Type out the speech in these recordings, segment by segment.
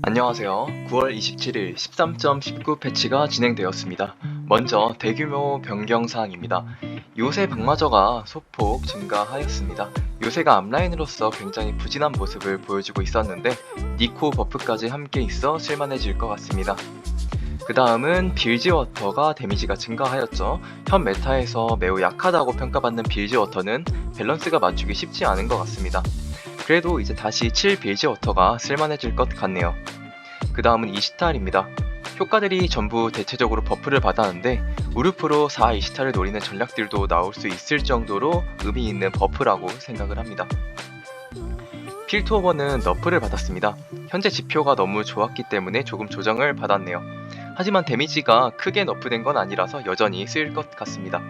안녕하세요. 9월 27일 13.19 패치가 진행되었습니다. 먼저 대규모 변경 사항입니다. 요새 방마저가 소폭 증가하였습니다. 요새가 앞라인으로서 굉장히 부진한 모습을 보여주고 있었는데 니코 버프까지 함께 있어 쓸만해질 것 같습니다. 그 다음은 빌지워터가 데미지가 증가하였죠. 현 메타에서 매우 약하다고 평가받는 빌지워터는 밸런스가 맞추기 쉽지 않은 것 같습니다. 그래도 이제 다시 7 빌지워터가 쓸만해질 것 같네요. 그 다음은 이시탈입니다. 효과들이 전부 대체적으로 버프를 받았는데 우르프로 4 이시탈을 노리는 전략들도 나올 수 있을 정도로 의미 있는 버프라고 생각을 합니다. 필투오버는 너프를 받았습니다. 현재 지표가 너무 좋았기 때문에 조금 조정을 받았네요. 하지만 데미지가 크게 너프된 건 아니라서 여전히 쓰일 것 같습니다.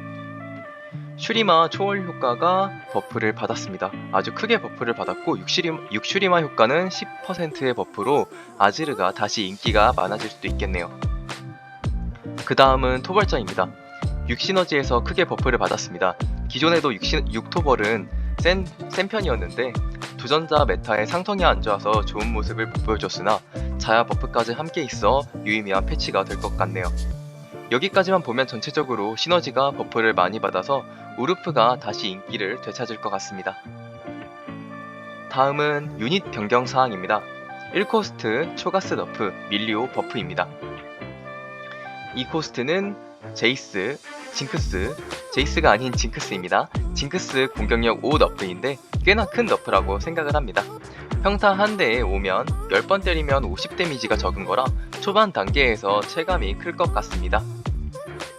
슈리마 초월 효과가 버프를 받았습니다. 아주 크게 버프를 받았고 6슈리마 효과는 10%의 버프로 아지르가 다시 인기가 많아질 수도 있겠네요. 그 다음은 토벌자입니다. 6시너지에서 크게 버프를 받았습니다. 기존에도 6토벌은 센 편이었는데 두전자 메타에 상성이 안 좋아서 좋은 모습을 못 보여줬으나 자야 버프까지 함께 있어 유의미한 패치가 될 것 같네요. 여기까지만 보면 전체적으로 시너지가 버프를 많이 받아서 우르프가 다시 인기를 되찾을 것 같습니다. 다음은 유닛 변경 사항입니다. 1코스트 초가스 너프 밀리오 버프입니다. 2코스트는 제이스, 징크스, 제이스가 아닌 징크스입니다. 징크스 공격력 5 너프인데 꽤나 큰 너프라고 생각을 합니다. 평타 한 대에 오면 10번 때리면 50 데미지가 적은 거라 초반 단계에서 체감이 클 것 같습니다.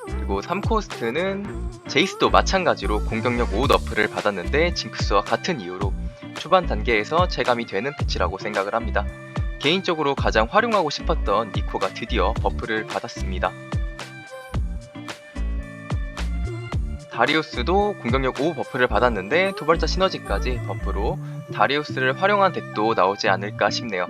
그리고 3코스트는 제이스도 마찬가지로 공격력 5 너프를 받았는데 징크스와 같은 이유로 초반 단계에서 체감이 되는 패치라고 생각을 합니다. 개인적으로 가장 활용하고 싶었던 니코가 드디어 버프를 받았습니다. 다리우스도 공격력 5 버프를 받았는데 토벌자 시너지까지 버프로 다리우스를 활용한 덱도 나오지 않을까 싶네요.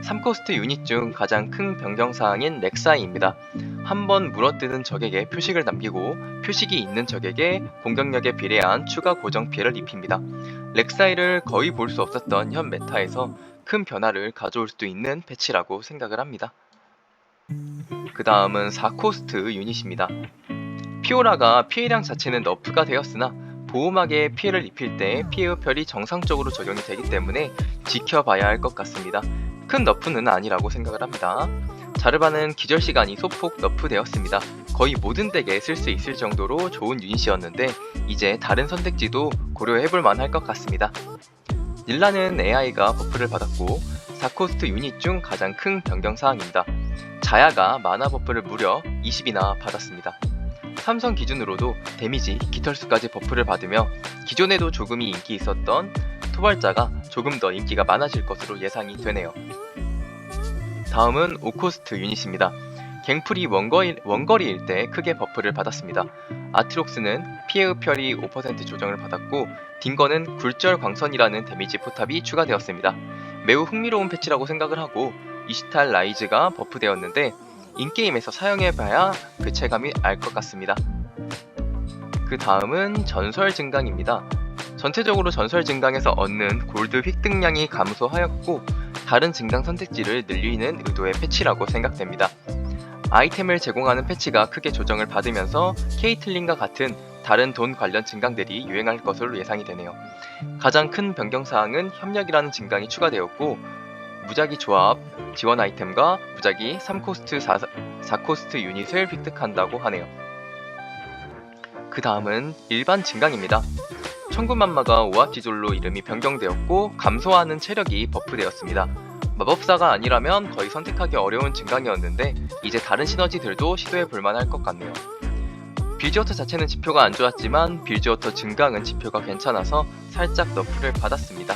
3코스트 유닛 중 가장 큰 변경사항인 렉사이입니다. 한번 물어뜯은 적에게 표식을 남기고 표식이 있는 적에게 공격력에 비례한 추가 고정 피해를 입힙니다. 렉사이를 거의 볼 수 없었던 현 메타에서 큰 변화를 가져올 수도 있는 패치라고 생각을 합니다. 그 다음은 4코스트 유닛입니다. 피오라가 피해량 자체는 너프가 되었으나 보호막에 피해를 입힐 때 피해 흡혈이 정상적으로 적용이 되기 때문에 지켜봐야 할 것 같습니다. 큰 너프는 아니라고 생각을 합니다. 자르바는 기절시간이 소폭 너프되었습니다. 거의 모든 덱에 쓸 수 있을 정도로 좋은 유닛이었는데 이제 다른 선택지도 고려해볼 만할 것 같습니다. 닐라는 AI가 버프를 받았고 4코스트 유닛 중 가장 큰 변경사항입니다. 자야가 마나 버프를 무려 20이나 받았습니다. 삼성 기준으로도 데미지, 깃털수까지 버프를 받으며 기존에도 조금이 인기 있었던 토벌자가 조금 더 인기가 많아질 것으로 예상이 되네요. 다음은 5코스트 유닛입니다. 갱플이 원거리일 때 크게 버프를 받았습니다. 아트록스는 피해 흡혈이 5% 조정을 받았고 딩거는 굴절 광선이라는 데미지 포탑이 추가되었습니다. 매우 흥미로운 패치라고 생각을 하고 이시탈 라이즈가 버프되었는데 인게임에서 사용해봐야 그 체감이 알 것 같습니다. 그 다음은 전설 증강입니다. 전체적으로 전설 증강에서 얻는 골드 획득량이 감소하였고 다른 증강 선택지를 늘리는 의도의 패치라고 생각됩니다. 아이템을 제공하는 패치가 크게 조정을 받으면서 케이틀린과 같은 다른 돈 관련 증강들이 유행할 것으로 예상이 되네요. 가장 큰 변경사항은 협력이라는 증강이 추가되었고 무작위 조합, 지원 아이템과 무작위 3코스트, 4코스트 유닛을 획득한다고 하네요. 그 다음은 일반 증강입니다. 천군만마가 오합지졸로 이름이 변경되었고 감소하는 체력이 버프되었습니다. 마법사가 아니라면 거의 선택하기 어려운 증강이었는데 이제 다른 시너지들도 시도해 볼만할 것 같네요. 빌지워터 자체는 지표가 안 좋았지만 빌지워터 증강은 지표가 괜찮아서 살짝 너프를 받았습니다.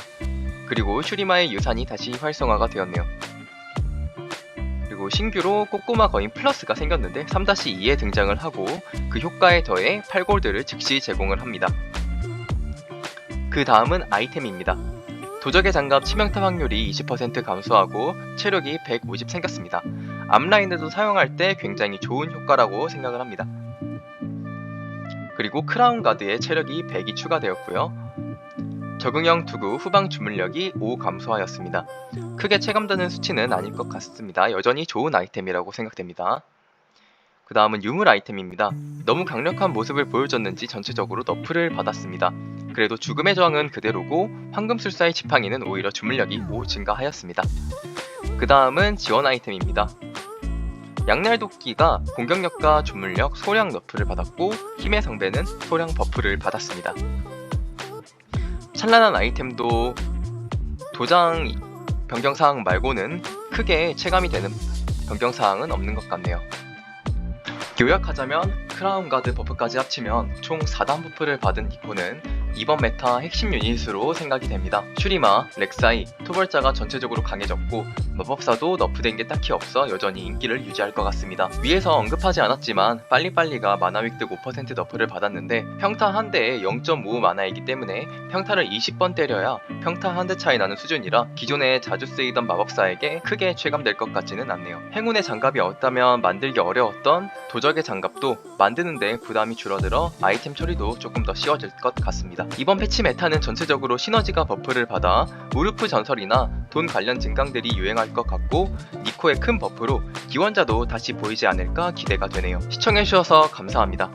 그리고 슈리마의 유산이 다시 활성화가 되었네요. 그리고 신규로 꼬꼬마 거인 플러스가 생겼는데 3-2에 등장을 하고 그 효과에 더해 8골드를 즉시 제공을 합니다. 그 다음은 아이템입니다. 도적의 장갑 치명타 확률이 20% 감소하고 체력이 150 생겼습니다. 앞라인에도 사용할 때 굉장히 좋은 효과라고 생각을 합니다. 그리고 크라운 가드에 체력이 100이 추가되었고요. 적응형 투구 후방 주물력이 5 감소하였습니다. 크게 체감되는 수치는 아닐 것 같습니다. 여전히 좋은 아이템이라고 생각됩니다. 그 다음은 유물 아이템입니다. 너무 강력한 모습을 보여줬는지 전체적으로 너프를 받았습니다. 그래도 죽음의 저항은 그대로고 황금술사의 지팡이는 오히려 주물력이 5 증가하였습니다. 그 다음은 지원 아이템입니다. 양날도끼가 공격력과 주물력, 소량 너프를 받았고 힘의 상배는 소량 버프를 받았습니다. 찬란한 아이템도 도장 변경사항 말고는 크게 체감이 되는 변경사항은 없는 것 같네요. 요약하자면 크라운 가드 버프까지 합치면 총 4단 버프를 받은 니코는 이번 메타 핵심 유닛으로 생각이 됩니다. 슈리마, 렉사이, 토벌자가 전체적으로 강해졌고 마법사도 너프된 게 딱히 없어 여전히 인기를 유지할 것 같습니다. 위에서 언급하지 않았지만 빨리빨리가 마나 획득 5% 너프를 받았는데 평타 한 대에 0.5 마나이기 때문에 평타를 20번 때려야 평타 한 대 차이 나는 수준이라 기존에 자주 쓰이던 마법사에게 크게 체감될 것 같지는 않네요. 행운의 장갑이 없다면 만들기 어려웠던 도적의 장갑도 만드는데 부담이 줄어들어 아이템 처리도 조금 더 쉬워질 것 같습니다. 이번 패치 메타는 전체적으로 시너지가 버프를 받아 우르프 전설이나 돈 관련 증강들이 유행할 것 같고 니코의 큰 버프로 기원자도 다시 보이지 않을까 기대가 되네요. 시청해주셔서 감사합니다.